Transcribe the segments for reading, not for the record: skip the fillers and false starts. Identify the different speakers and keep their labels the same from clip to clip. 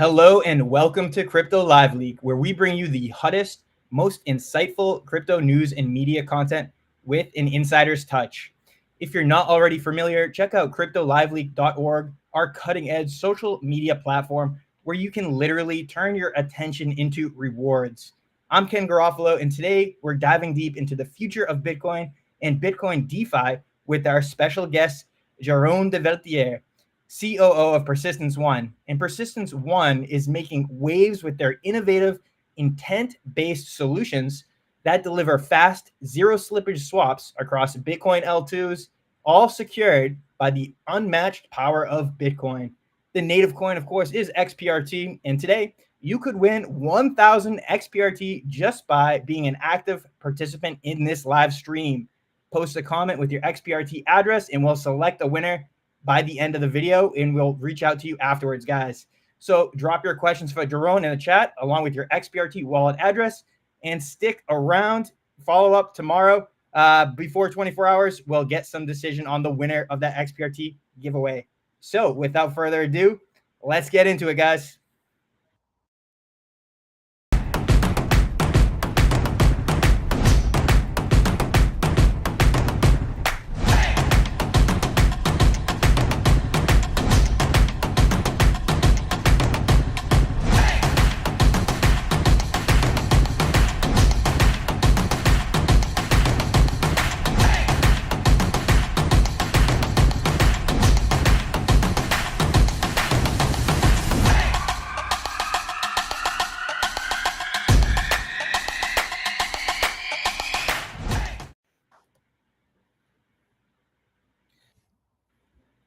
Speaker 1: Hello and welcome to Crypto Live Leak, where we bring you the hottest, most insightful crypto news and media content with an insider's touch. If you're not already familiar, check out cryptoliveleak.org, our cutting-edge social media platform where you can literally turn your attention into rewards. I'm Ken Garofalo, and today we're diving deep into the future of Bitcoin and Bitcoin DeFi with our special guest, Jeroen Develter, COO of Persistence One. And Persistence One is making waves with their innovative, intent-based solutions that deliver fast, zero slippage swaps across Bitcoin L2s, all secured by the unmatched power of Bitcoin. The native coin, of course, is XPRT. And today, you could win 1,000 XPRT just by being an active participant in this live stream. Post a comment with your XPRT address, and we'll select a winner by the end of the video, and we'll reach out to you afterwards, guys. So drop your questions for Jeroen in the chat along with your XPRT wallet address, and stick around. Follow up tomorrow before 24 hours. We'll get some decision on the winner of that XPRT giveaway. So without further ado, let's get into it, guys.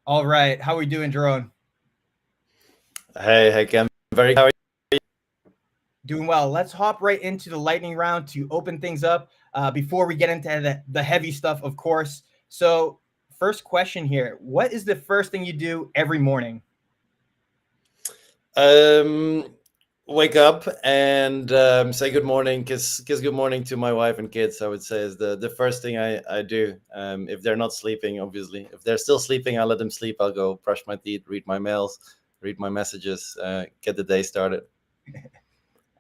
Speaker 1: All right. How are we doing, Jeroen?
Speaker 2: Hey, Ken. How are you?
Speaker 1: Doing well. Let's hop right into the lightning round to open things up before we get into the heavy stuff, of course. So first question here. What is the first thing you do every morning?
Speaker 2: Wake up and say good morning, kiss good morning to my wife and kids, I would say, is the first thing I do. If they're not sleeping, obviously. If they're still sleeping, I'll let them sleep. I'll go brush my teeth, read my mails, read my messages, get the day started.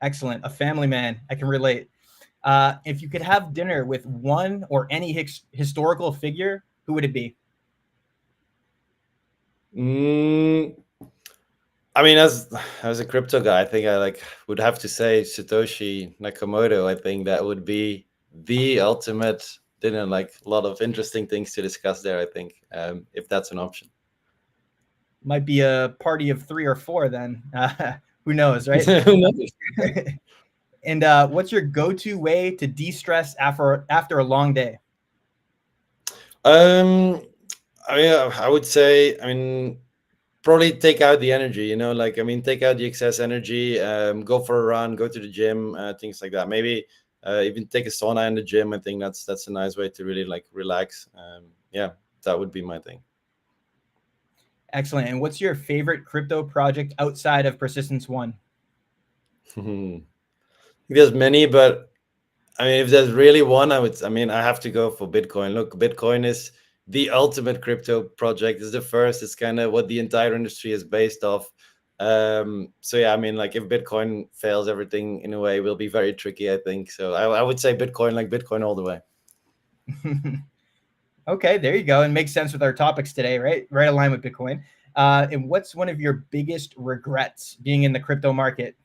Speaker 1: Excellent. A family man. I can relate. If you could have dinner with one or any historical figure, who would it be?
Speaker 2: I mean, as a crypto guy, I think I would have to say Satoshi Nakamoto. I think that would be the ultimate dinner. Like a lot of interesting things to discuss there, I think, if that's an option.
Speaker 1: Might be a party of 3 or 4 then. Who knows, right?
Speaker 2: Who knows?
Speaker 1: And what's your go-to way to de-stress after a long day?
Speaker 2: I would say, probably take out the energy, take out the excess energy, go for a run, go to the gym, things like that. Maybe even take a sauna in the gym. I think that's a nice way to really relax. Yeah, that would be my thing.
Speaker 1: Excellent. And what's your favorite crypto project outside of Persistence One?
Speaker 2: There's many, but if there's really one, I have to go for Bitcoin. Look, Bitcoin is the ultimate crypto project. It's the first. It's kind of what the entire industry is based off. So yeah, if Bitcoin fails, everything in a way will be very tricky, I think. So I would say Bitcoin all the way.
Speaker 1: Okay, there you go. And makes sense with our topics today, right? Right aligned with Bitcoin. And what's one of your biggest regrets being in the crypto market?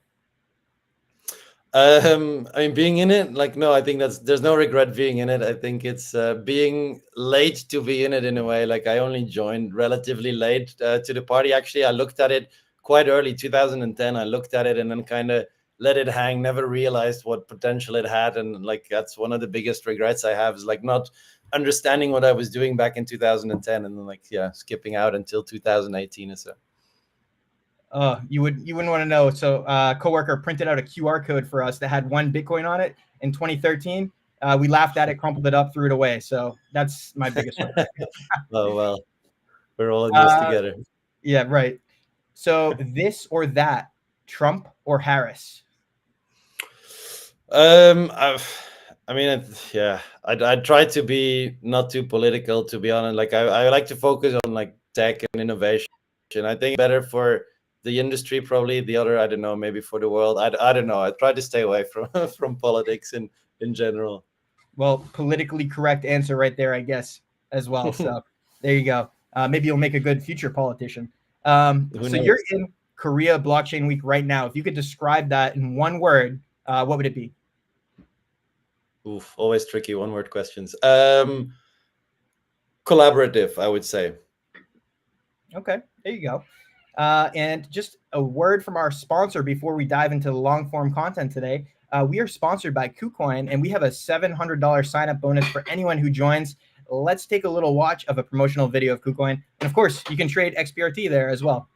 Speaker 2: Being in it, no, I think there's no regret being in it. I think it's being late to be in it in a way. I only joined relatively late to the party. Actually, I looked at it quite early, 2010. I looked at it and then kind of let it hang, never realized what potential it had. And that's one of the biggest regrets I have, is not understanding what I was doing back in 2010 and then skipping out until 2018 or so.
Speaker 1: You wouldn't want to know. So a coworker printed out a QR code for us that had 1 Bitcoin on it in 2013. We laughed at it, crumpled it up, threw it away. So that's my biggest regret.
Speaker 2: Oh, well, we're all in this together.
Speaker 1: Yeah, right. So this or that, Trump or Harris?
Speaker 2: I try to be not too political, to be honest. I like to focus on tech and innovation. I think better for the industry, probably the other, I don't know, maybe for the world. I don't know. I try to stay away from from politics in general.
Speaker 1: Well, politically correct answer right there, I guess, as well. So there you go. Maybe you'll make a good future politician.
Speaker 2: Who
Speaker 1: So you're
Speaker 2: knows?
Speaker 1: in Korea Blockchain Week right now. If you could describe that in one word, what would it be?
Speaker 2: Oof, always tricky one word questions. Collaborative, I would say.
Speaker 1: Okay, there you go. And just a word from our sponsor before we dive into the long form content today. We are sponsored by KuCoin, and we have a $700 sign up bonus for anyone who joins. Let's take a little watch of a promotional video of KuCoin. And of course, you can trade XPRT there as well.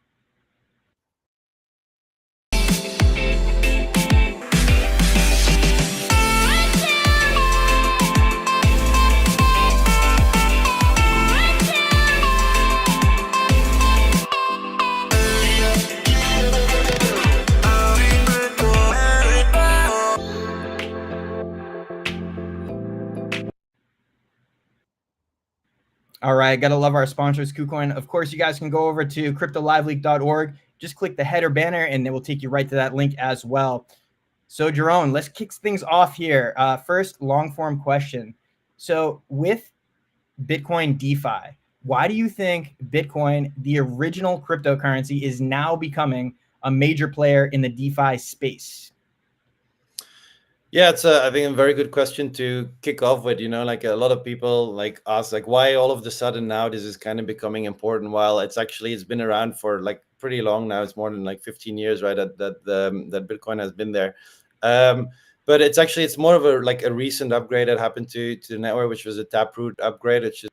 Speaker 1: All right, gotta love our sponsors, KuCoin. Of course, you guys can go over to cryptoliveleak.org. Just click the header banner, and it will take you right to that link as well. So, Jeroen, let's kick things off here. First, long form question. So, with Bitcoin DeFi, why do you think Bitcoin, the original cryptocurrency, is now becoming a major player in the DeFi space?
Speaker 2: Yeah, it's I think a very good question to kick off with. Like a lot of people like ask, like, why all of a sudden now this is kind of becoming important, while it's been around for like pretty long now. It's more than like 15 years, right? That Bitcoin has been there. But it's more of a recent upgrade that happened to the network, which was a taproot upgrade, which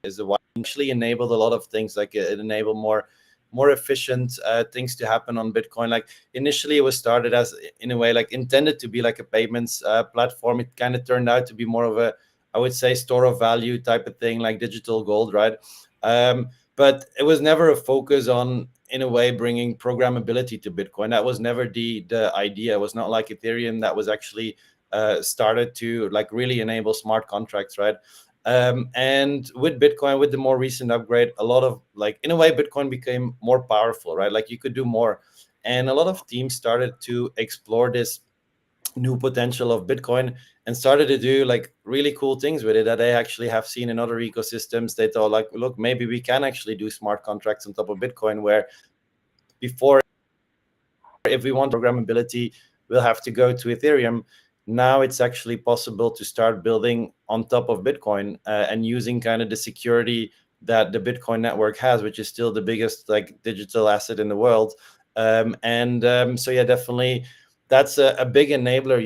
Speaker 2: is what actually enabled a lot of things. Like it enabled more efficient things to happen on Bitcoin. Like initially it was started as, in a way, like intended to be like a payments platform. It kind of turned out to be more of a, I would say, store of value type of thing, like digital gold, right? But it was never a focus on, in a way, bringing programmability to Bitcoin. That was never the idea. It was not like Ethereum that was actually started to like really enable smart contracts, right? And with Bitcoin, with the more recent upgrade, a lot of, like, in a way, Bitcoin became more powerful, right? Like you could do more. And a lot of teams started to explore this new potential of Bitcoin and started to do like really cool things with it that they actually have seen in other ecosystems. They thought like, look, maybe we can actually do smart contracts on top of Bitcoin, where before, if we want programmability, we'll have to go to Ethereum. Now it's actually possible to start building on top of Bitcoin and using kind of the security that the Bitcoin network has, which is still the biggest like digital asset in the world. So yeah, definitely that's a big enabler,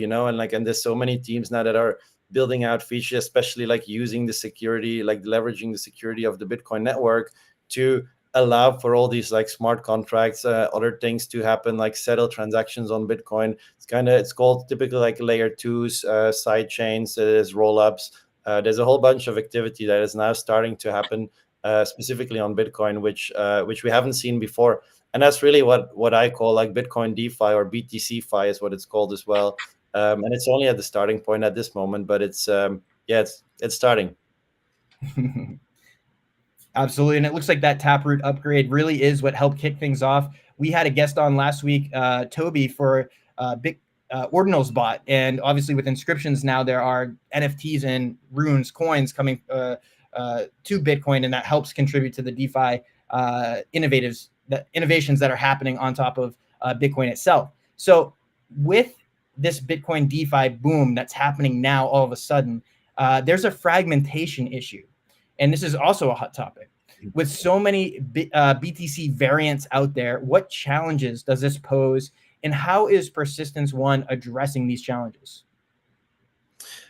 Speaker 2: and there's so many teams now that are building out features, especially like using the security, like leveraging the security of the Bitcoin network to allow for all these like smart contracts, other things to happen, like settle transactions on Bitcoin. It's called typically like layer twos, side chains, there's rollups. There's a whole bunch of activity that is now starting to happen, specifically on Bitcoin, which we haven't seen before. And that's really what I call like Bitcoin DeFi, or BTC-fi is what it's called as well. And it's only at the starting point at this moment, but it's starting.
Speaker 1: Absolutely. And it looks like that Taproot upgrade really is what helped kick things off. We had a guest on last week, Toby, for Big Ordinals bot. And obviously with inscriptions now, there are NFTs and runes, coins coming to Bitcoin, and that helps contribute to the DeFi innovations that are happening on top of Bitcoin itself. So with this Bitcoin DeFi boom that's happening now all of a sudden, there's a fragmentation issue. And this is also a hot topic. With so many BTC variants out there, what challenges does this pose, and how is Persistence One addressing these challenges?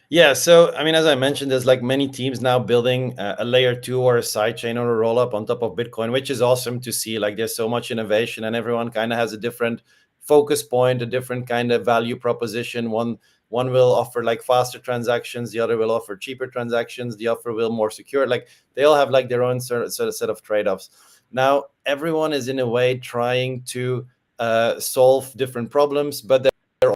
Speaker 2: Yeah, so I mean, as I mentioned, there's like many teams now building a layer two or a sidechain or a rollup on top of Bitcoin, which is awesome to see. Like there's so much innovation, and everyone kind of has a different focus point, a different kind of value proposition. One will offer like faster transactions, the other will offer cheaper transactions, the other will more secure. Like they all have like their own sort of set of trade-offs. Now everyone is in a way trying to solve different problems, but they're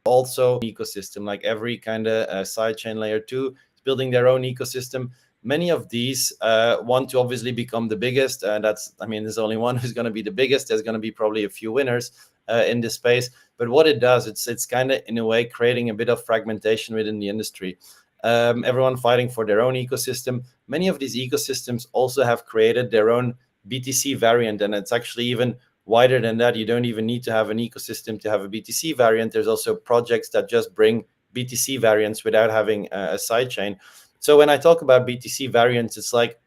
Speaker 2: also ecosystem. Like every kind of sidechain layer two is building their own ecosystem. many of these want to obviously become the biggest. There's only one who's going to be the biggest. There's going to be probably a few winners in this space. But what it does, it's kind of in a way creating a bit of fragmentation within the industry. Everyone fighting for their own ecosystem. Many of these ecosystems also have created their own BTC variant, and it's actually even wider than that. You don't even need to have an ecosystem to have a BTC variant. There's also projects that just bring BTC variants without having a sidechain. So when I talk about BTC variants, it's like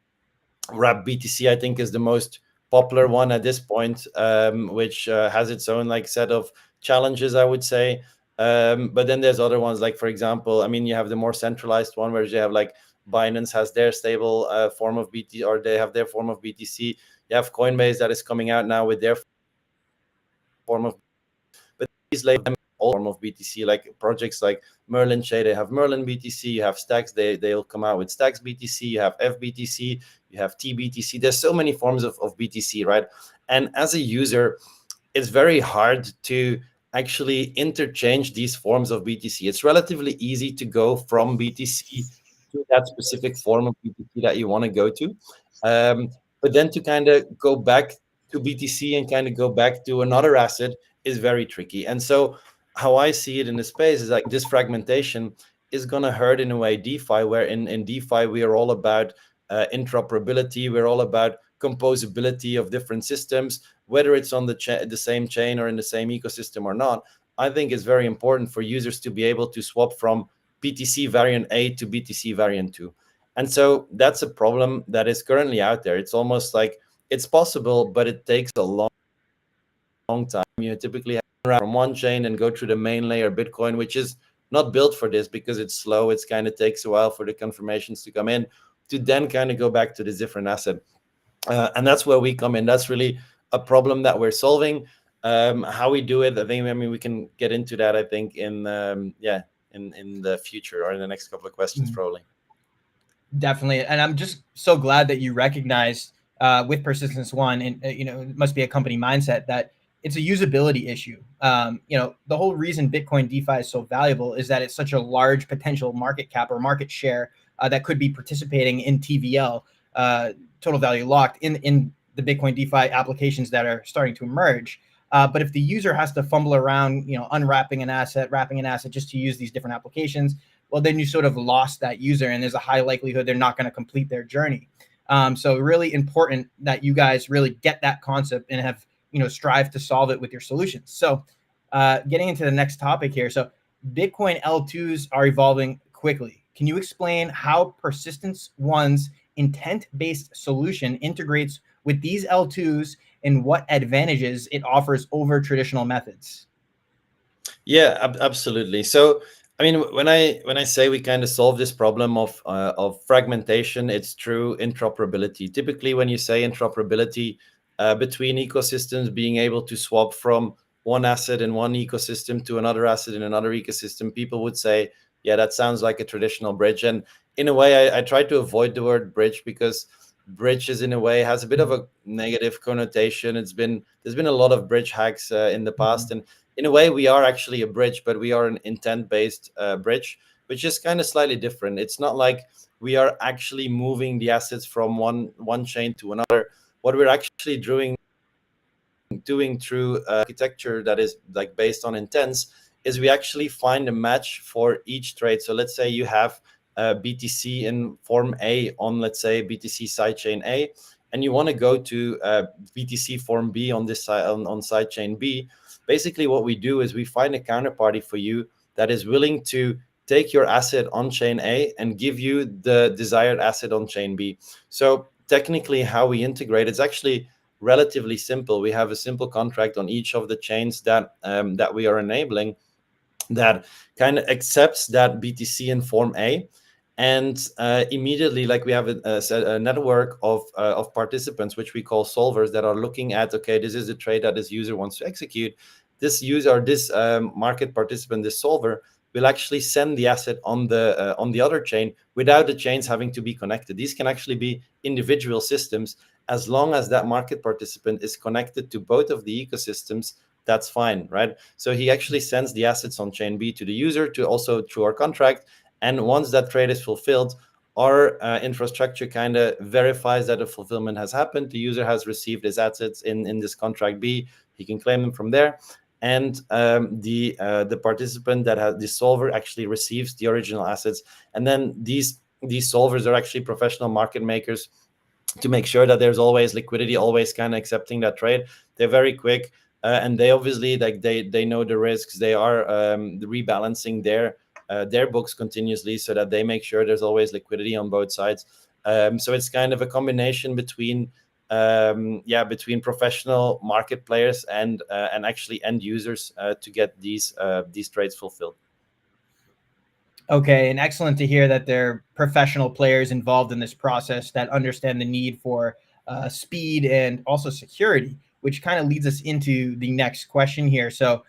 Speaker 2: Wrap BTC, I think, is the most popular one at this point, which has its own like set of challenges, I would say. But then there's other ones, like for example, I mean, you have the more centralized one where you have like Binance has their stable form of BTC, or they have their form of BTC. You have Coinbase that is coming out now with their form of, but these like all form of BTC, like projects like Merlin Chain, they have Merlin BTC. You have Stacks, they'll come out with Stacks BTC. You have FBTC, you have TBTC. There's so many forms of BTC, right? And as a user, it's very hard to actually interchange these forms of BTC. It's relatively easy to go from BTC to that specific form of BTC that you want to go to. But then to kind of go back to BTC and kind of go back to another asset is very tricky. And so how I see it in the space is like this fragmentation is going to hurt in a way DeFi, where in DeFi we are all about interoperability. We're all about composability of different systems, whether it's on the same chain or in the same ecosystem or not. I think it's very important for users to be able to swap from BTC variant A to BTC variant 2. And so that's a problem that is currently out there. It's almost like it's possible, but it takes a long time. You typically have from one chain and go through the main layer Bitcoin, which is not built for this because it's slow. It's kind of takes a while for the confirmations to come in, to then kind of go back to this different asset. And that's where we come in. That's really a problem that we're solving. How we do it, I mean, we can get into that, I think, in the future or in the next couple of questions, probably.
Speaker 1: Definitely. And I'm just so glad that you recognize with Persistence One, and it must be a company mindset, that it's a usability issue. The whole reason Bitcoin DeFi is so valuable is that it's such a large potential market cap or market share that could be participating in TVL, total value locked, in the Bitcoin DeFi applications that are starting to emerge. But if the user has to fumble around, unwrapping an asset, wrapping an asset just to use these different applications, well, then you sort of lost that user, and there's a high likelihood they're not going to complete their journey. So really important that you guys really get that concept and have, strive to solve it with your solutions. So getting into the next topic here. So Bitcoin L2s are evolving quickly. Can you explain how Persistence One's intent-based solution integrates with these L2s and what advantages it offers over traditional methods?
Speaker 2: Yeah, absolutely. So, I mean, when I say we kind of solve this problem of fragmentation, it's through interoperability. Typically, when you say interoperability between ecosystems, being able to swap from one asset in one ecosystem to another asset in another ecosystem, people would say, yeah, that sounds like a traditional bridge. And in a way, I try to avoid the word bridge, because bridge is in a way has a bit of a negative connotation. There's been a lot of bridge hacks in the past, and in a way we are actually a bridge, but we are an intent-based bridge, which is kind of slightly different. It's not like we are actually moving the assets from one chain to another. What we're actually doing through architecture that is like based on intents is we actually find a match for each trade. So let's say you have BTC in form A on, let's say, BTC sidechain A, and you want to go to BTC form B on this side on sidechain B. Basically, what we do is we find a counterparty for you that is willing to take your asset on chain A and give you the desired asset on chain B. So technically, how we integrate, it's actually relatively simple. We have a simple contract on each of the chains that we are enabling that kind of accepts that BTC in form A. And immediately, like, we have a network of participants, which we call solvers, that are looking at, okay, this is the trade that this user wants to execute. This user, this market participant, this solver, will actually send the asset on the other chain without the chains having to be connected. These can actually be individual systems. As long as that market participant is connected to both of the ecosystems, that's fine, right? So he actually sends the assets on chain B to the user, to also through our contract. And once that trade is fulfilled, our infrastructure kind of verifies that the fulfillment has happened. The user has received his assets in this contract B. He can claim them from there. And the participant that has the solver actually receives the original assets. And then these solvers are actually professional market makers to make sure that there's always liquidity, always kind of accepting that trade. They're very quick, and they obviously they know the risks. They are rebalancing their books continuously so that they make sure there's always liquidity on both sides. So it's kind of a combination between between professional market players and actually end users to get these trades fulfilled.
Speaker 1: Okay, and excellent to hear that there are professional players involved in this process that understand the need for speed and also security, which kind of leads us into the next question here. So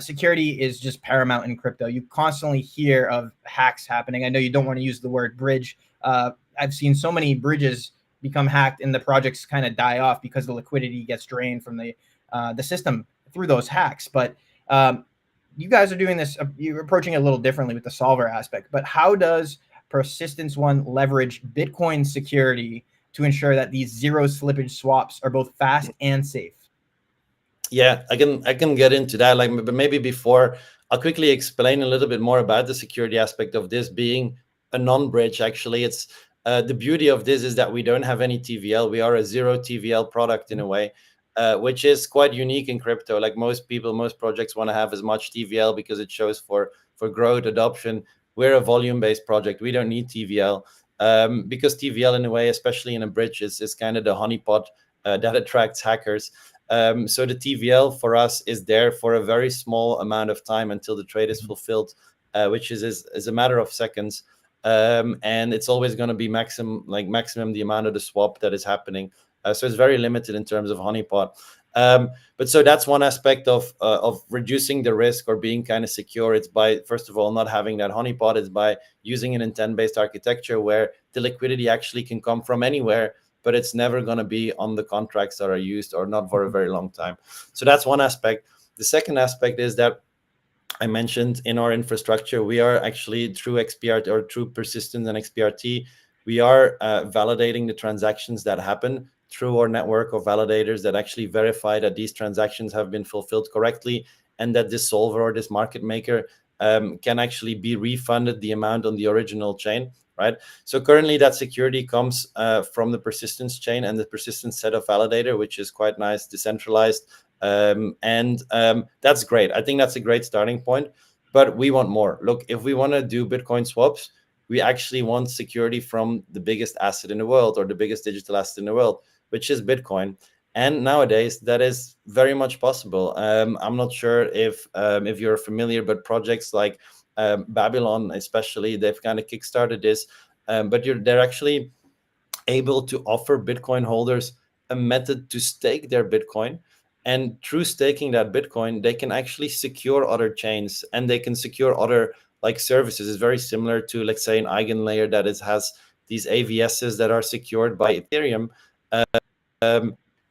Speaker 1: security is just paramount in crypto. You constantly hear of hacks happening. I know you don't want to use the word bridge. I've seen so many bridges become hacked and the projects kind of die off because the liquidity gets drained from the system through those hacks. But you guys are doing this, you're approaching it a little differently with the solver aspect, but how does Persistence One leverage Bitcoin security to ensure that these zero slippage swaps are both fast and safe?
Speaker 2: Yeah, I can get into that. But maybe before, I'll quickly explain a little bit more about the security aspect of this being a non-bridge. Actually, it's the beauty of this is that we don't have any TVL. We are a zero TVL product in a way, which is quite unique in crypto. Like most projects want to have as much TVL because it shows for growth adoption. We're a volume-based project. We don't need TVL because TVL in a way, especially in a bridge, is kind of the honeypot that attracts hackers. So the TVL for us is there for a very small amount of time until the trade is fulfilled, which is a matter of seconds. And it's always going to be maximum the amount of the swap that is happening. So it's very limited in terms of honeypot. But so that's one aspect of reducing the risk or being kind of secure. It's by, first of all, not having that honeypot. It's by using an intent-based architecture where the liquidity actually can come from anywhere, but it's never going to be on the contracts that are used or not for a very long time. So that's one aspect. The second aspect is that I mentioned in our infrastructure, we are actually through XPRT or through Persistence and XPRT, we are validating the transactions that happen through our network of validators that actually verify that these transactions have been fulfilled correctly and that this solver or this market maker can actually be refunded the amount on the original chain. Right. So currently that security comes from the persistence chain and the persistence set of validator, which is quite nice, decentralized. And that's great. I think that's a great starting point, but we want more. Look, if we want to do Bitcoin swaps, we actually want security from the biggest asset in the world or the biggest digital asset in the world, which is Bitcoin. And nowadays that is very much possible. I'm not sure if you're familiar, but projects like Babylon, especially, they've kind of kickstarted this, but they're actually able to offer Bitcoin holders a method to stake their Bitcoin. And through staking that Bitcoin, they can actually secure other chains and they can secure other like services. It's very similar to, let's say, an eigenlayer that has these AVSs that are secured by Ethereum.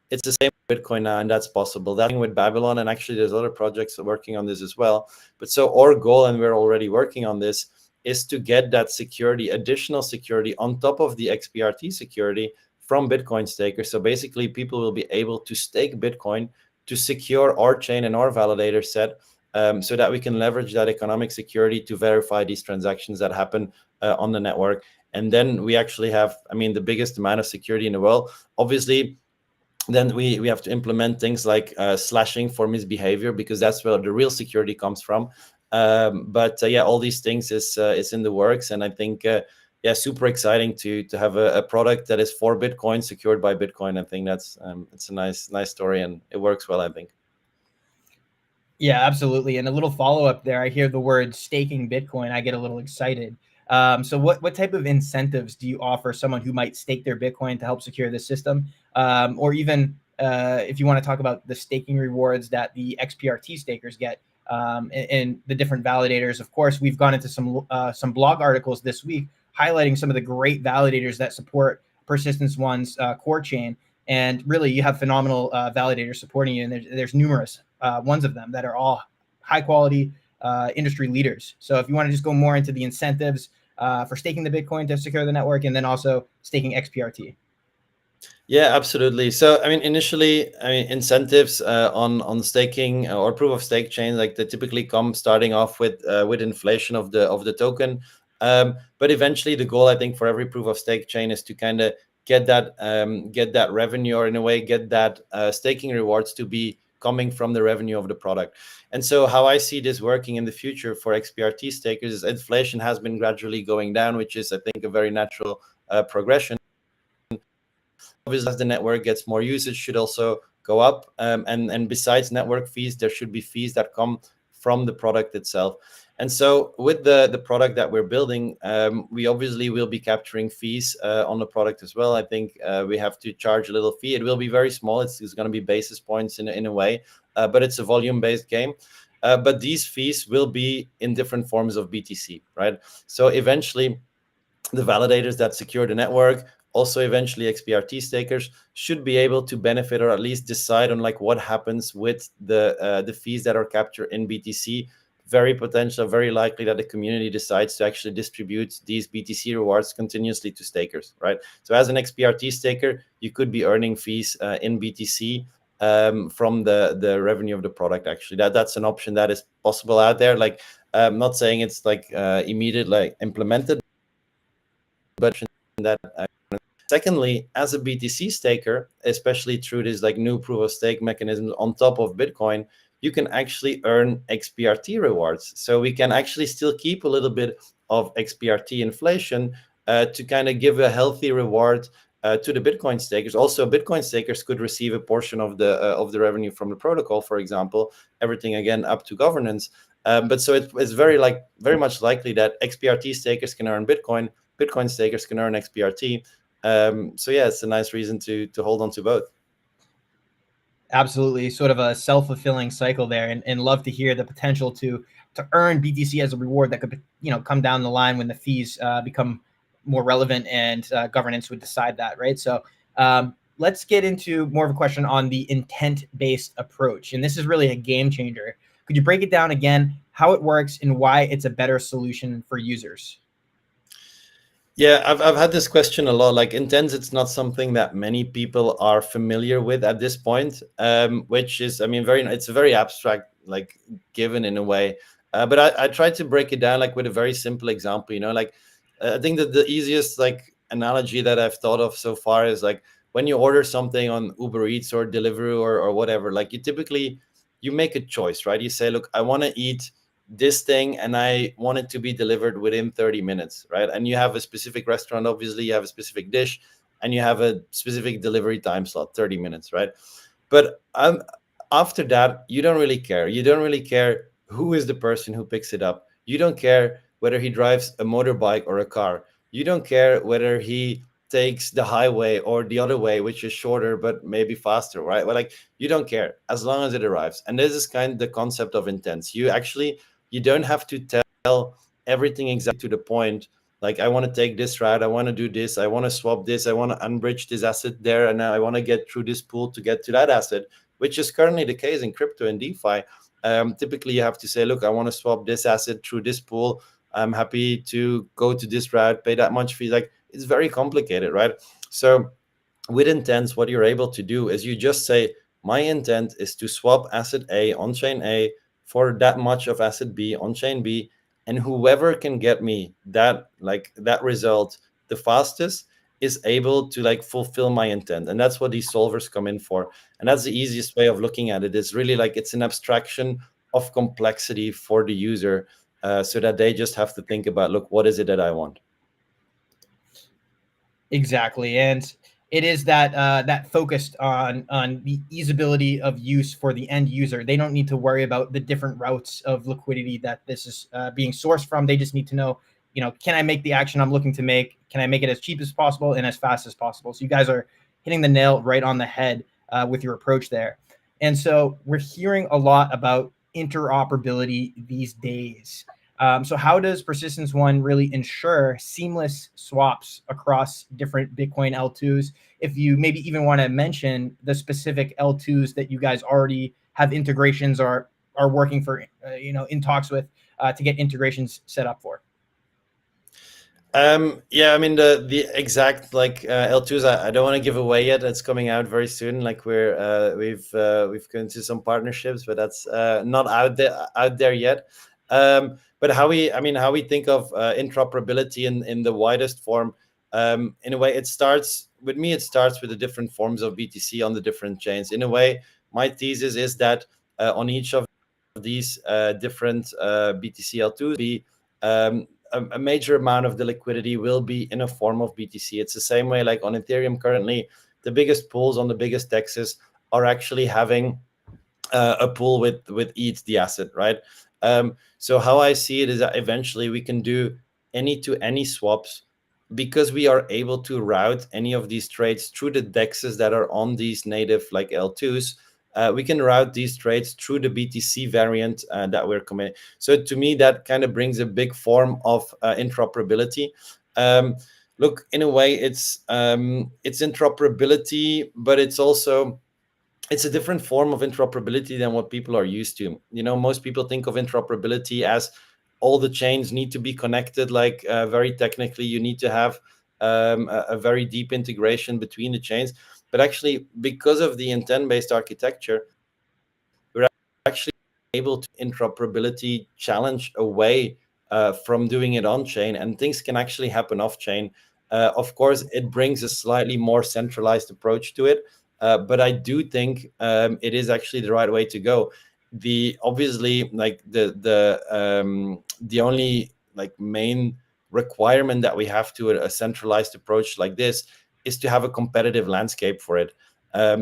Speaker 2: It's the same with Bitcoin now, and that's possible. That thing with Babylon, and actually there's other projects working on this as well. But so our goal, and we're already working on this, is to get that security, additional security on top of the XPRT security from Bitcoin stakers. So basically people will be able to stake Bitcoin to secure our chain and our validator set, so that we can leverage that economic security to verify these transactions that happen on the network. And then we actually have, the biggest amount of security in the world. Obviously, then we have to implement things like slashing for misbehavior, because that's where the real security comes from. But all these things is in the works, and I think super exciting to have a product that is for Bitcoin, secured by Bitcoin. I think that's it's a nice story, and it works well, I think.
Speaker 1: Yeah, absolutely. And a little follow up there, I hear the word staking Bitcoin, I get a little excited. So what type of incentives do you offer someone who might stake their Bitcoin to help secure the system? Or even if you want to talk about the staking rewards that the XPRT stakers get, and the different validators. Of course, we've gone into some blog articles this week highlighting some of the great validators that support Persistence One's core chain. And really, you have phenomenal validators supporting you, and there's numerous ones of them that are all high quality industry leaders. So if you want to just go more into the incentives, for staking the Bitcoin to secure the network, and then also staking XPRT?
Speaker 2: Yeah, absolutely. So, I mean, initially, incentives on staking or proof of stake chains, like they typically come starting off with inflation of the token. But eventually, the goal, I think, for every proof of stake chain is to kind of get that revenue, or in a way, get that staking rewards to be coming from the revenue of the product. And so, how I see this working in the future for XPRT stakers is inflation has been gradually going down, which is, I think, a very natural progression. Obviously, as the network gets more usage, should also go up. And besides network fees, there should be fees that come from the product itself. And so with the product that we're building, we obviously will be capturing fees on the product as well. I think we have to charge a little fee. It will be very small. It's going to be basis points in a way, but it's a volume-based game. But these fees will be in different forms of BTC, right? So eventually, the validators that secure the network, also eventually XPRT stakers, should be able to benefit, or at least decide on like what happens with the fees that are captured in BTC. Very potential, very likely that the community decides to actually distribute these BTC rewards continuously to stakers, right? So as an XPRT staker, you could be earning fees in BTC from the revenue of the product. Actually, that's an option that is possible out there. Like, I'm not saying it's like immediate, like implemented, but that. Secondly, as a BTC staker, especially through this like new proof of stake mechanism on top of Bitcoin, you can actually earn XPRT rewards. So we can actually still keep a little bit of XPRT inflation to kind of give a healthy reward to the Bitcoin stakers. Also, Bitcoin stakers could receive a portion of the revenue from the protocol, for example. Everything again up to governance. But so it's very much likely that XPRT stakers can earn Bitcoin. Bitcoin stakers can earn XPRT. So yeah, it's a nice reason to hold on to both.
Speaker 1: Absolutely, sort of a self-fulfilling cycle there, and love to hear the potential to earn BTC as a reward that could come down the line when the fees become more relevant and governance would decide that, right? So let's get into more of a question on the intent-based approach, and this is really a game changer. Could you break it down again, how it works and why it's a better solution for users?
Speaker 2: Yeah, I've had this question a lot. Like intents, it's not something that many people are familiar with at this point, which is, I mean, it's a very abstract, like given in a way. But I tried to break it down like with a very simple example, like I think that the easiest like analogy that I've thought of so far is like when you order something on Uber Eats or Deliveroo or whatever, like you make a choice, right? You say, look, I want to eat this thing and I want it to be delivered within 30 minutes, right? And you have a specific restaurant, obviously, you have a specific dish, and you have a specific delivery time slot, 30 minutes, right? But after that, you don't really care. You don't really care who is the person who picks it up. You don't care whether he drives a motorbike or a car. You don't care whether he takes the highway or the other way, which is shorter but maybe faster, right? Well, like you don't care as long as it arrives. And this is kind of the concept of intents. You don't have to tell everything exactly to the point. Like, I want to take this route. I want to do this. I want to swap this. I want to unbridge this asset there. And now I want to get through this pool to get to that asset, which is currently the case in crypto and DeFi. Typically, you have to say, look, I want to swap this asset through this pool. I'm happy to go to this route, pay that much fee. Like, it's very complicated, right? So with intents, what you're able to do is you just say, my intent is to swap asset A on chain A for that much of asset B on chain B, and whoever can get me that result the fastest is able to like fulfill my intent. And that's what these solvers come in for. And that's the easiest way of looking at it. Is really like it's an abstraction of complexity for the user, so that they just have to think about, look, what is it that I want?
Speaker 1: Exactly, and it is that focused on the easeability of use for the end user. They don't need to worry about the different routes of liquidity that this is being sourced from. They just need to know, can I make the action I'm looking to make? Can I make it as cheap as possible and as fast as possible? So you guys are hitting the nail right on the head with your approach there. And so we're hearing a lot about interoperability these days. So how does Persistence One really ensure seamless swaps across different Bitcoin L2s? If you maybe even want to mention the specific L2s that you guys already have integrations or are working for, in talks with to get integrations set up for.
Speaker 2: Yeah, I mean the exact like L2s I don't want to give away yet. It's coming out very soon. Like we've gone to some partnerships, but that's not out there yet. But how we think of interoperability in the widest form, in a way, it starts with me. It starts with the different forms of BTC on the different chains. In a way, my thesis is that on each of these different BTC L2s be a major amount of the liquidity will be in a form of BTC. It's the same way like on Ethereum currently, the biggest pools on the biggest dexes are actually having a pool with ETH, the asset, right? So how I see it is that eventually we can do any to any swaps because we are able to route any of these trades through the dexes that are on these native like L2s. We can route these trades through the BTC variant that we're committing. So to me, that kind of brings a big form of interoperability. Look, in a way, it's interoperability, but it's a different form of interoperability than what people are used to. You know, most people think of interoperability as all the chains need to be connected, like very technically, you need to have a very deep integration between the chains. But actually, because of the intent-based architecture, we're actually able to interoperability challenge away from doing it on chain, and things can actually happen off chain. Of course, it brings a slightly more centralized approach to it, but I do think it is actually the right way to go. The obviously like the only like main requirement that we have to a centralized approach like this is to have a competitive landscape for it.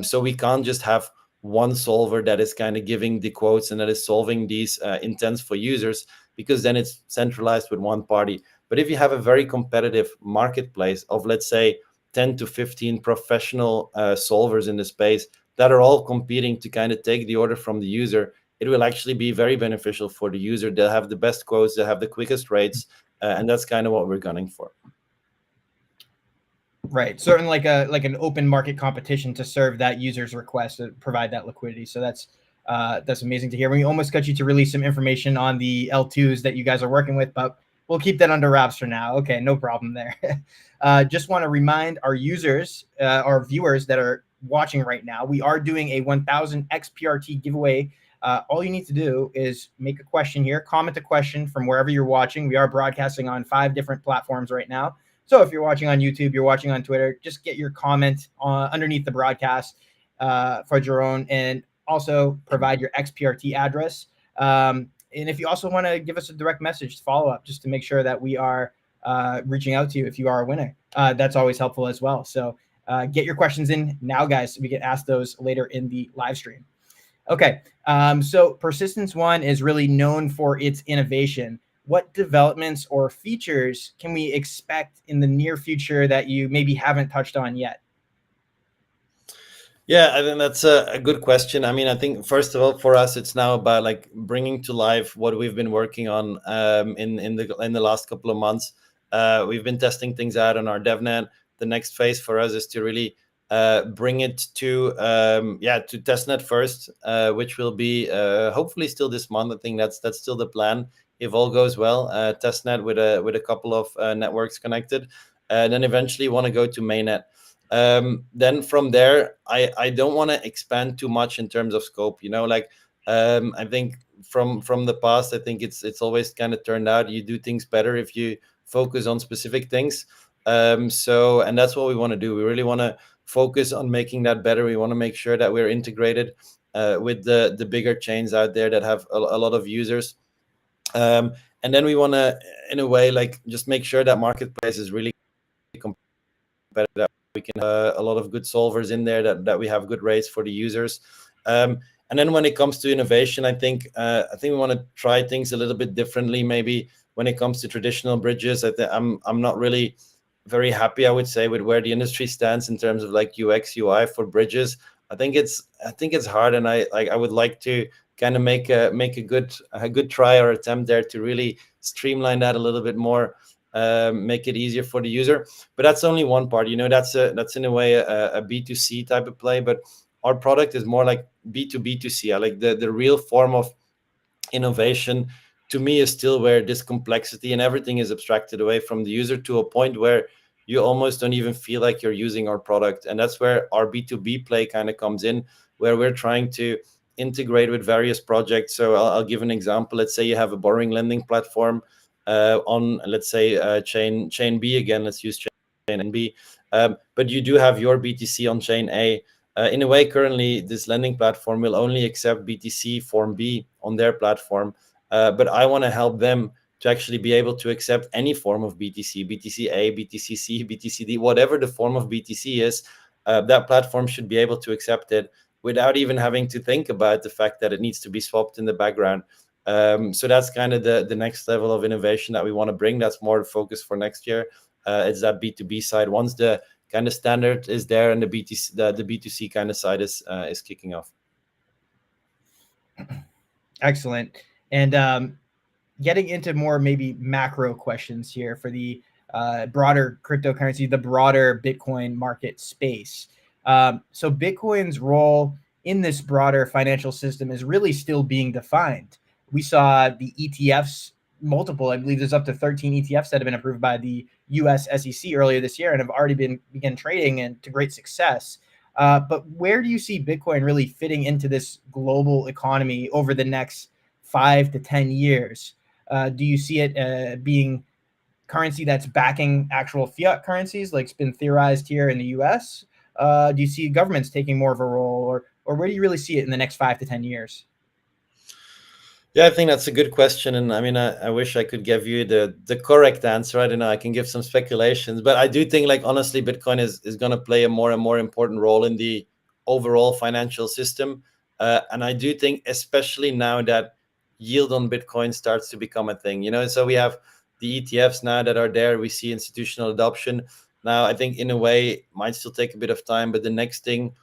Speaker 2: So we can't just have one solver that is kind of giving the quotes and that is solving these intents for users, because then it's centralized with one party. But if you have a very competitive marketplace of, let's say, 10 to 15 professional solvers in the space that are all competing to kind of take the order from the user, it will actually be very beneficial for the user. They'll have the best quotes, they'll have the quickest rates, and that's kind of what we're gunning for.
Speaker 1: Right, certainly like an open market competition to serve that user's request to provide that liquidity. So that's amazing to hear. We almost got you to release some information on the L2s that you guys are working with, but we'll keep that under wraps for now. Okay, no problem there. Just want to remind our users, our viewers that are watching right now, we are doing a 1,000 XPRT giveaway. All you need to do is make a question here, comment a question from wherever you're watching. We are broadcasting on 5 different platforms right now. So if you're watching on YouTube, you're watching on Twitter, just get your comment underneath the broadcast for Jeroen, and also provide your XPRT address. And if you also want to give us a direct message follow up, just to make sure that we are reaching out to you if you are a winner, that's always helpful as well. So get your questions in now, guys. So we can ask those later in the live stream. Okay, so Persistence One is really known for its innovation. What developments or features can we expect in the near future that you maybe haven't touched on yet?
Speaker 2: Yeah, I think that's a good question. I mean, I think first of all, for us, it's now about like bringing to life what we've been working on in the last couple of months. We've been testing things out on our DevNet. The next phase for us is to really bring it to to testnet first, which will be hopefully still this month. I think that's still the plan if all goes well. Testnet with a couple of networks connected, and then eventually want to go to mainnet. Then from there, I don't want to expand too much in terms of scope. You know, like I think from the past, I think it's always kind of turned out you do things better if you focus on specific things. So and that's what we want to do. We really want to focus on making that better. We want to make sure that we're integrated with the bigger chains out there that have a lot of users. And then we want to, in a way, like just make sure that marketplace is really competitive, that we can have a lot of good solvers in there, that we have good rates for the users. And then when it comes to innovation, I think we want to try things a little bit differently. Maybe when it comes to traditional bridges, I'm not really very happy, I would say, with where the industry stands in terms of like UX UI for bridges. I think it's hard, and I would like to kind of make a good try or attempt there to really streamline that a little bit more, make it easier for the user. But that's only one part. You know, that's in a way a B2C type of play, but our product is more like B2B2C. I like the real form of innovation to me is still where this complexity and everything is abstracted away from the user to a point where you almost don't even feel like you're using our product. And that's where our B2B play kind of comes in, where we're trying to integrate with various projects. So I'll give an example. Let's say you have a borrowing lending platform on, let's say, chain B again. Let's use chain B. But you do have your BTC on chain A. In a way, currently, this lending platform will only accept BTC Form B on their platform. But I want to help them to actually be able to accept any form of BTC, BTC-A, BTC-C, BTC-D, whatever the form of BTC is, that platform should be able to accept it without even having to think about the fact that it needs to be swapped in the background. So that's kind of the next level of innovation that we want to bring. That's more the focus for next year. It's that B2B side. Once the kind of standard is there and the B2C kind of side is kicking off.
Speaker 1: Excellent. And getting into more maybe macro questions here for the broader cryptocurrency, the broader Bitcoin market space. So Bitcoin's role in this broader financial system is really still being defined. We saw the ETFs, multiple, I believe there's up to 13 ETFs that have been approved by the US SEC earlier this year and have already begun trading and to great success. But where do you see Bitcoin really fitting into this global economy over the next 5 to 10 years? Do you see it being currency that's backing actual fiat currencies, like it's been theorized here in the US? Do you see governments taking more of a role, or where do you really see it in the next 5 to 10 years?
Speaker 2: Yeah, I think that's a good question, and I mean, I wish I could give you the correct answer. I don't know. I can give some speculations, but I do think, like, honestly, Bitcoin is going to play a more and more important role in the overall financial system, and I do think, especially now that yield on Bitcoin starts to become a thing. So we have the ETFs now that are there. We see institutional adoption now. I think in a way might still take a bit of time, but the next thing,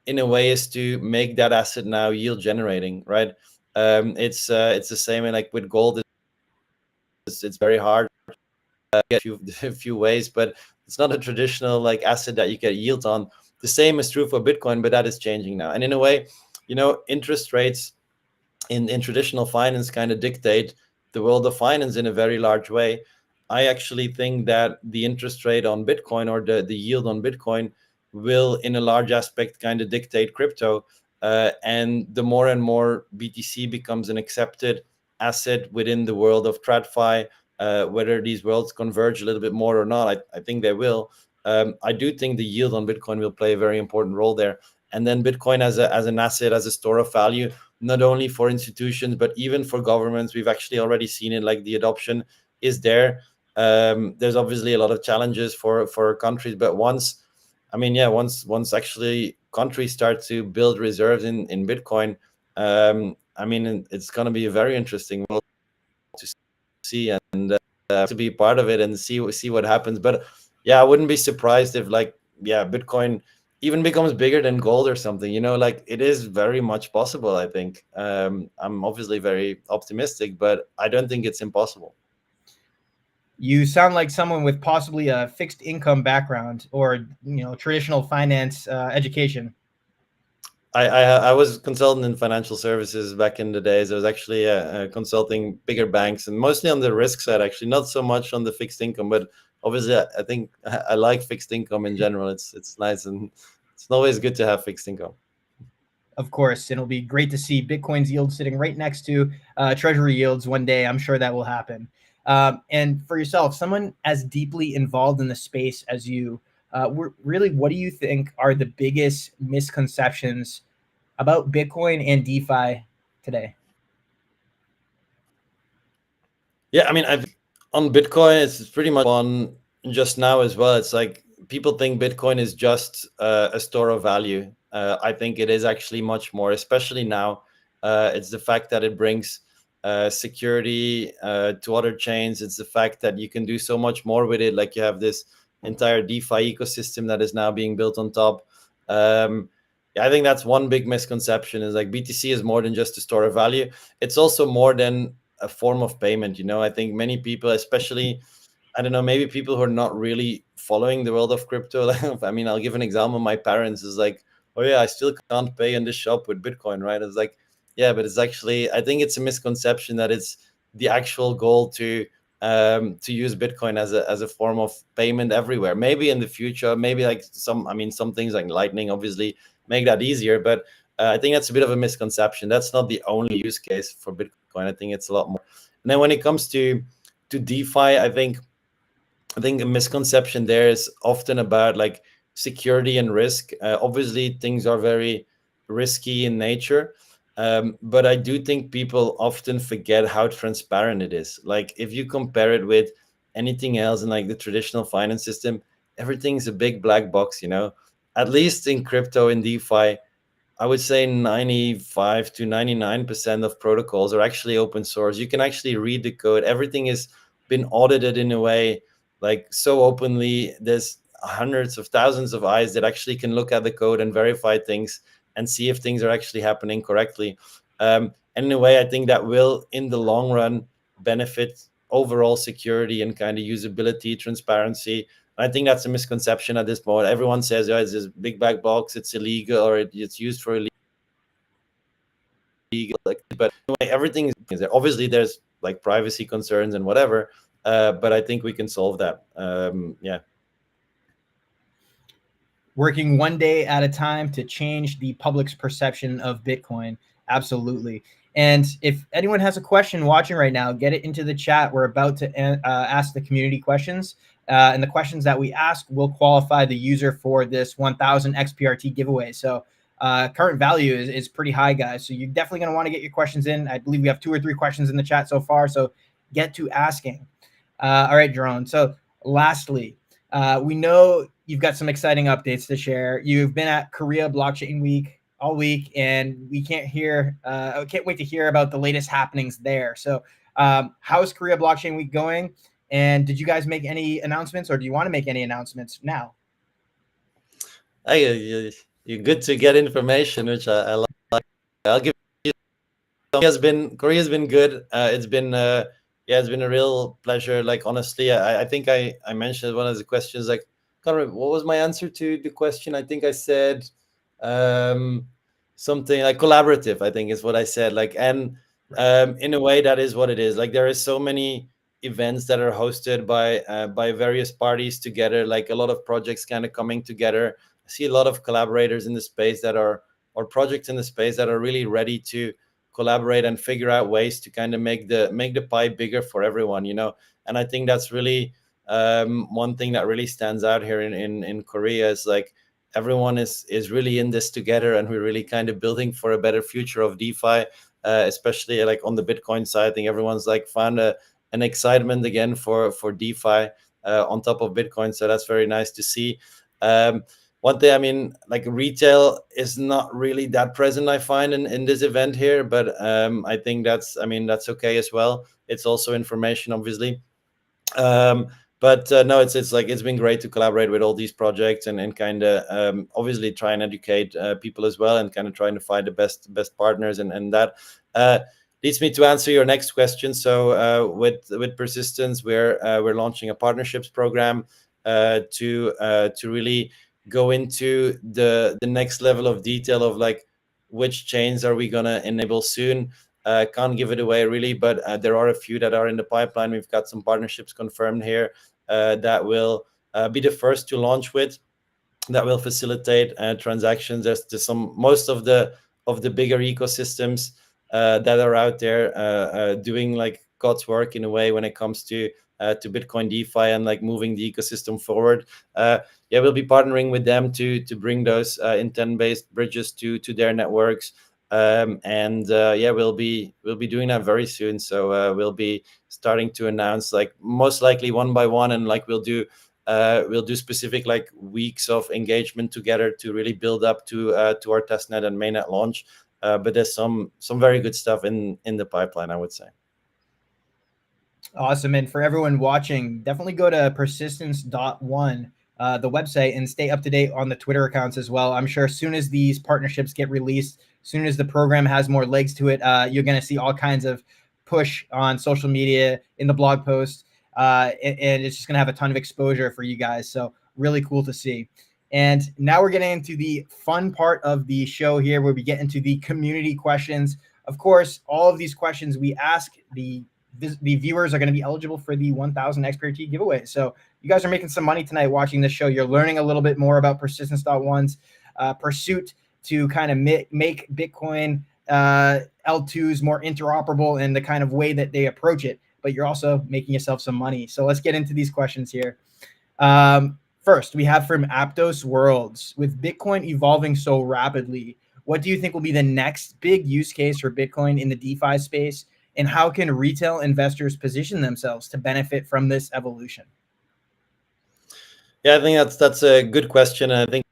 Speaker 2: in a way, is to make that asset now yield generating, right? It's the same like with gold. It's very hard to get a few ways, but it's not a traditional like asset that you get yield on. The same is true for Bitcoin, but that is changing now. And in a way, interest rates in traditional finance kind of dictate the world of finance in a very large way. I actually think that the interest rate on Bitcoin, or the yield on Bitcoin, will in a large aspect kind of dictate crypto. And the more and more BTC becomes an accepted asset within the world of TradFi, whether these worlds converge a little bit more or not, I think they will. I do think the yield on Bitcoin will play a very important role there. And then Bitcoin as an asset, as a store of value, not only for institutions, but even for governments. We've actually already seen it, like the adoption is there. There's obviously a lot of challenges for countries, but once actually countries start to build reserves in Bitcoin, it's going to be a very interesting world to see, and to be part of it and see what happens. But yeah, I wouldn't be surprised if Bitcoin even becomes bigger than gold or something. Like, it is very much possible. I think I'm obviously very optimistic, but I don't think it's impossible.
Speaker 1: You sound like someone with possibly a fixed income background or traditional finance education.
Speaker 2: I was a consultant in financial services back in the days. I was actually consulting bigger banks, and mostly on the risk side, actually, not so much on the fixed income. But obviously, I think I like fixed income in general. It's nice, and it's always good to have fixed income.
Speaker 1: Of course, and it'll be great to see Bitcoin's yield sitting right next to Treasury yields one day. I'm sure that will happen. And for yourself, someone as deeply involved in the space as you, really, what do you think are the biggest misconceptions about Bitcoin and DeFi today?
Speaker 2: Yeah, I mean, on Bitcoin, it's pretty much on just now as well. It's like people think Bitcoin is just a store of value. I think it is actually much more, especially now. It's the fact that it brings security to other chains. It's the fact that you can do so much more with it. Like, you have this entire DeFi ecosystem that is now being built on top. Yeah, I think that's one big misconception, is like BTC is more than just a store of value. It's also more than a form of payment. I think many people, especially, I don't know, maybe people who are not really following the world of crypto. I mean, I'll give an example. My parents is like, oh yeah, I still can't pay in this shop with Bitcoin, right? It's like, yeah, but it's actually, I think it's a misconception that it's the actual goal to use Bitcoin as a form of payment everywhere. Maybe in the future, maybe like some things like Lightning obviously make that easier, but I think that's a bit of a misconception. That's not the only use case for Bitcoin. I think it's a lot more. And then when it comes to DeFi, I think a misconception there is often about like security and risk. Obviously, things are very risky in nature, but I do think people often forget how transparent it is. Like if you compare it with anything else in like the traditional finance system, everything's a big black box. At least in crypto, in DeFi, I would say 95 to 99% of protocols are actually open source. You can actually read the code. Everything has been audited in a way like so openly. There's hundreds of thousands of eyes that actually can look at the code and verify things and see if things are actually happening correctly. And in a way, I think that will, in the long run, benefit overall security and kind of usability, transparency. I think that's a misconception at this point. Everyone says, "Oh, it's this big black box. It's illegal, or it's used for illegal." But anyway, everything is there. Obviously, there's like privacy concerns and whatever, but I think we can solve that. Yeah.
Speaker 1: Working one day at a time to change the public's perception of Bitcoin. Absolutely. And if anyone has a question watching right now, get it into the chat. We're about to ask the community questions. And the questions that we ask will qualify the user for this 1,000 XPRT giveaway. So current value is pretty high, guys. So you're definitely going to want to get your questions in. I believe we have 2 or 3 questions in the chat so far. So get to asking. All right, Jeroen. So lastly, we know you've got some exciting updates to share. You've been at Korea Blockchain Week all week, and we can't wait to hear about the latest happenings there. So how's Korea Blockchain Week going? And did you guys make any announcements, or do you want to make any announcements now?
Speaker 2: Hey, you're good to get information, which I like. I'll give you. Korea's been good. It's been it's been a real pleasure. Like honestly, I think I mentioned one of the questions. Like, can't remember, what was my answer to the question? I think I said something like collaborative. I think is what I said. Like, and in a way, that is what it is. Like, there is so many events that are hosted by various parties together. Like a lot of projects kind of coming together. I see a lot of collaborators in the space or projects in the space that are really ready to collaborate and figure out ways to kind of make the pie bigger for everyone. And I think that's really one thing that really stands out here in Korea is like everyone is really in this together, and we're really kind of building for a better future of DeFi, especially like on the Bitcoin side. I think everyone's like found an excitement again for DeFi on top of Bitcoin, so that's very nice to see. One thing, like retail is not really that present, I find, in this event here, but I think that's okay as well. It's also information, obviously. But no, it's been great to collaborate with all these projects and kind of obviously try and educate people as well, and kind of trying to find the best partners, and that leads me to answer your next question. So with Persistence, we're launching a partnerships program to really go into the next level of detail of like which chains are we gonna enable soon. Can't give it away really, but there are a few that are in the pipeline. We've got some partnerships confirmed here that will be the first to launch with, that will facilitate transactions as to most of the bigger ecosystems that are out there doing like God's work in a way when it comes to Bitcoin DeFi and like moving the ecosystem forward. We'll be partnering with them to bring those intent-based bridges to their networks. We'll be doing that very soon. So we'll be starting to announce like most likely one by one, and like we'll do specific like weeks of engagement together to really build up to our testnet and mainnet launch. But there's some very good stuff in the pipeline, I would say.
Speaker 1: Awesome. And for everyone watching, definitely go to persistence.one, the website, and stay up to date on the Twitter accounts as well. I'm sure as soon as these partnerships get released, as soon as the program has more legs to it, you're going to see all kinds of push on social media, in the blog posts, and it's just going to have a ton of exposure for you guys. So really cool to see. And now we're getting into the fun part of the show here, where we get into the community questions. Of course, all of these questions we ask the the viewers are going to be eligible for the 1000 XPRT giveaway. So you guys are making some money tonight watching this show. You're learning a little bit more about Persistence.one's pursuit to kind of make Bitcoin L2s more interoperable and the kind of way that they approach it. But you're also making yourself some money. So let's get into these questions here. First, we have from Aptos Worlds. With Bitcoin evolving so rapidly, what do you think will be the next big use case for Bitcoin in the DeFi space? And how can retail investors position themselves to benefit from this evolution?
Speaker 2: Yeah, I think that's a good question. And I think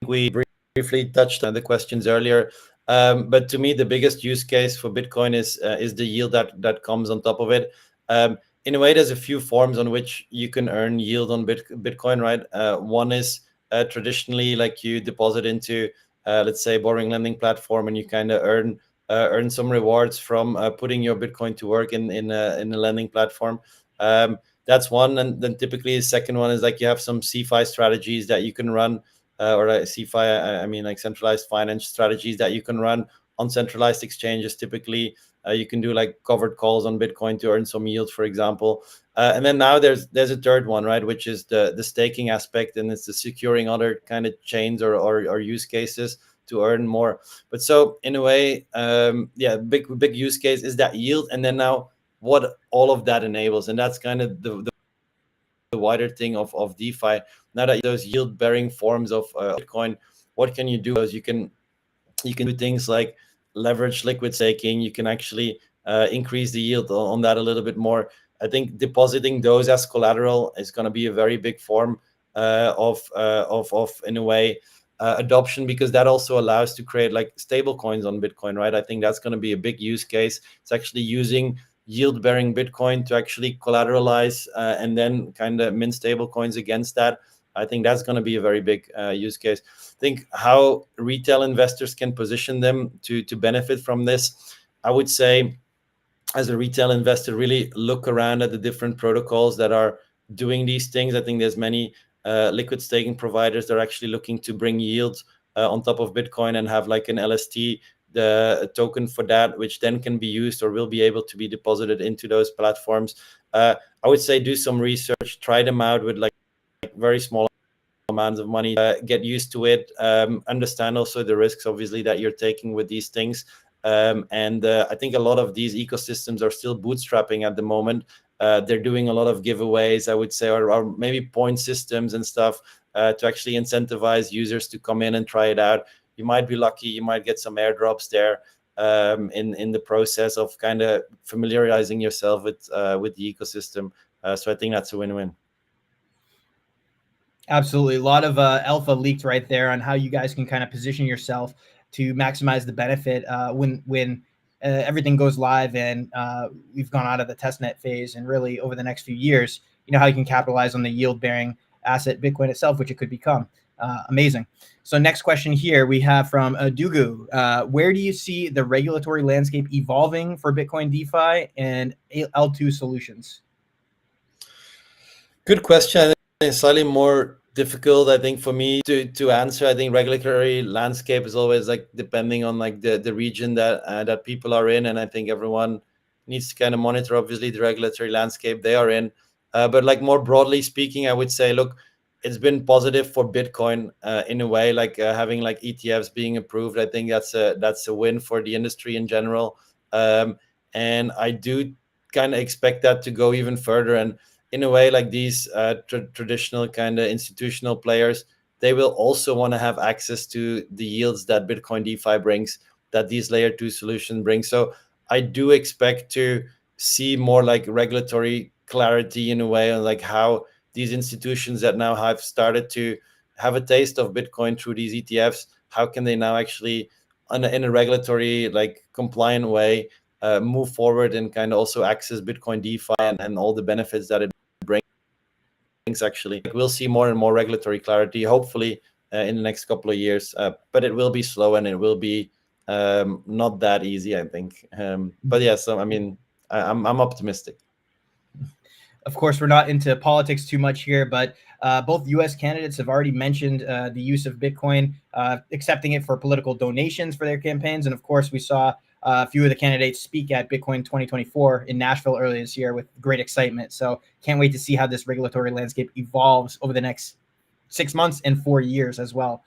Speaker 2: we briefly touched on the questions earlier. But to me, the biggest use case for Bitcoin is the yield that comes on top of it. In a way, there's a few forms on which you can earn yield on Bitcoin, right? One is traditionally like you deposit into, let's say, borrowing lending platform, and you kind of earn some rewards from putting your Bitcoin to work in a lending platform. That's one, and then typically the second one is like you have some CeFi strategies that you can run, or CeFi, I mean like centralized finance strategies that you can run on centralized exchanges. Typically, you can do like covered calls on Bitcoin to earn some yield, for example. And then now there's a third one, right, which is the staking aspect, and it's the securing other kind of chains or use cases to earn more. But so in a way, yeah, big use case is that yield, and then now what all of that enables, and that's kind of the wider thing of DeFi. Now that those yield bearing forms of Bitcoin, what can you do? You can do things like leverage liquid staking. You can actually increase the yield on that a little bit more. I think depositing those as collateral is going to be a very big form of in a way adoption, because that also allows to create like stable coins on Bitcoin, right? I think that's going to be a big use case. It's actually using yield-bearing Bitcoin to actually collateralize and then kind of mint stable coins against that. I think that's going to be a very big use case. I think how retail investors can position them to benefit from this, I would say, as a retail investor, really look around at the different protocols that are doing these things. I think there's many liquid staking providers that are actually looking to bring yields on top of Bitcoin and have like an LST, the token for that, which then can be used or will be able to be deposited into those platforms. I would say do some research, try them out with like very small amounts of money, get used to it, understand also the risks, obviously, that you're taking with these things. And I think a lot of these ecosystems are still bootstrapping at the moment. They're doing a lot of giveaways, I would say, or maybe point systems and stuff to actually incentivize users to come in and try it out. You might be lucky, you might get some airdrops there in the process of kind of familiarizing yourself with the ecosystem. So I think that's a win-win.
Speaker 1: Absolutely. A lot of alpha leaked right there on how you guys can kind of position yourself to maximize the benefit when everything goes live and we've gone out of the testnet phase, and really over the next few years, you know, how you can capitalize on the yield bearing asset Bitcoin itself, which it could become. Amazing. So next question here we have from Dugu. Where do you see the regulatory landscape evolving for Bitcoin DeFi and L2 solutions?
Speaker 2: Good question. I think it's slightly more difficult, I think, for me to answer. I think regulatory landscape is always like depending on like the region that people are in, and I think everyone needs to kind of monitor obviously the regulatory landscape they are in. But like more broadly speaking, I would say, look, it's been positive for Bitcoin in a way, like having like ETFs being approved. I think that's a win for the industry in general, and I do kind of expect that to go even further. And in a way, like these traditional kind of institutional players, they will also want to have access to the yields that Bitcoin DeFi brings, that these layer 2 solution brings. So I do expect to see more like regulatory clarity in a way on like how these institutions that now have started to have a taste of Bitcoin through these ETFs, how can they now actually in a regulatory like compliant way move forward and kind of also access Bitcoin DeFi and all the benefits that it brings. Actually, we'll see more and more regulatory clarity, hopefully in the next couple of years, but it will be slow and it will be not that easy, I think. But yeah, so I mean, I'm optimistic.
Speaker 1: Of course, we're not into politics too much here, but both U.S. candidates have already mentioned the use of Bitcoin, accepting it for political donations for their campaigns. And of course, we saw a few of the candidates speak at Bitcoin 2024 in Nashville earlier this year with great excitement. So can't wait to see how this regulatory landscape evolves over the next 6 months and 4 years as well.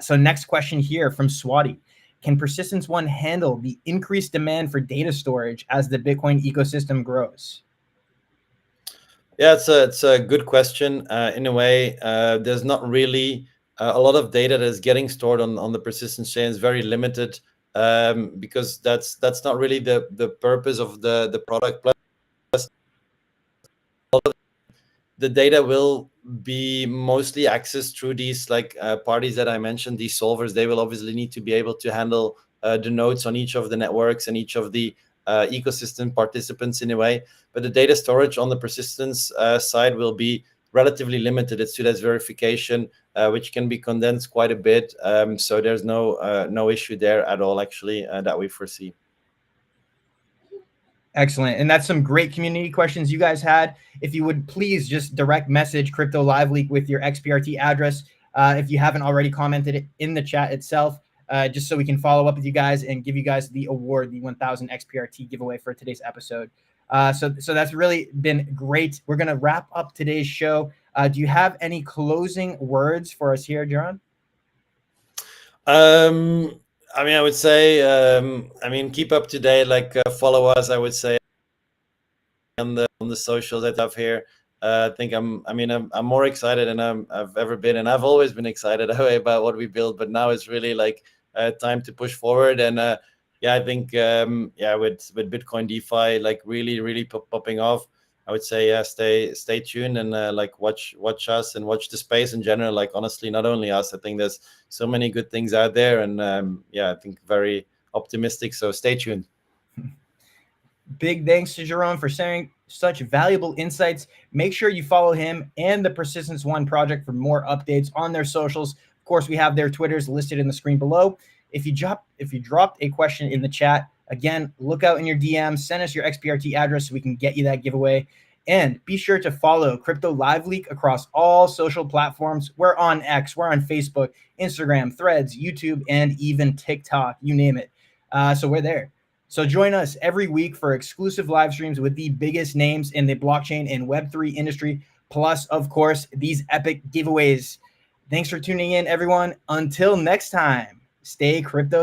Speaker 1: So next question here from Swati. Can Persistence One handle the increased demand for data storage as the Bitcoin ecosystem grows?
Speaker 2: Yeah, it's a good question. In a way, there's not really a lot of data that is getting stored on the persistence chain. Is very limited, because that's not really the purpose of the product. Plus, the data will be mostly accessed through these parties that I mentioned, these solvers. They will obviously need to be able to handle the nodes on each of the networks and each of the ecosystem participants in a way. But the data storage on the persistence side will be relatively limited. It's to that verification, which can be condensed quite a bit. So there's no issue there at all, actually, that we foresee.
Speaker 1: Excellent. And that's some great community questions you guys had. If you would please just direct message Crypto Live Leak with your XPRT address. If you haven't already commented it in the chat itself, just so we can follow up with you guys and give you guys the award, the 1000 XPRT giveaway for today's episode. So that's really been great. We're going to wrap up today's show. Do you have any closing words for us here, Jeroen?
Speaker 2: I mean, I would say, keep up to date, follow us, I would say, on the socials that I have here. I think I'm more excited than I've ever been, and I've always been excited about what we build, but now it's really time to push forward. And I think with Bitcoin DeFi really popping off, I would say stay tuned and watch us and watch the space in general. Honestly, not only us, I think there's so many good things out there, and I think very optimistic. So stay tuned.
Speaker 1: Big thanks to Jeroen for sharing such valuable insights. Make sure you follow him and the Persistence One project for more updates on their socials. Of course, we have their Twitters listed in the screen below. If you dropped a question in the chat, again, look out in your DMs, send us your XPRT address so we can get you that giveaway. And be sure to follow Crypto Live Leak across all social platforms. We're on X, we're on Facebook, Instagram, Threads, YouTube, and even TikTok, you name it. So we're there. So join us every week for exclusive live streams with the biggest names in the blockchain and Web3 industry, plus, of course, these epic giveaways. Thanks for tuning in, everyone. Until next time, stay crypto.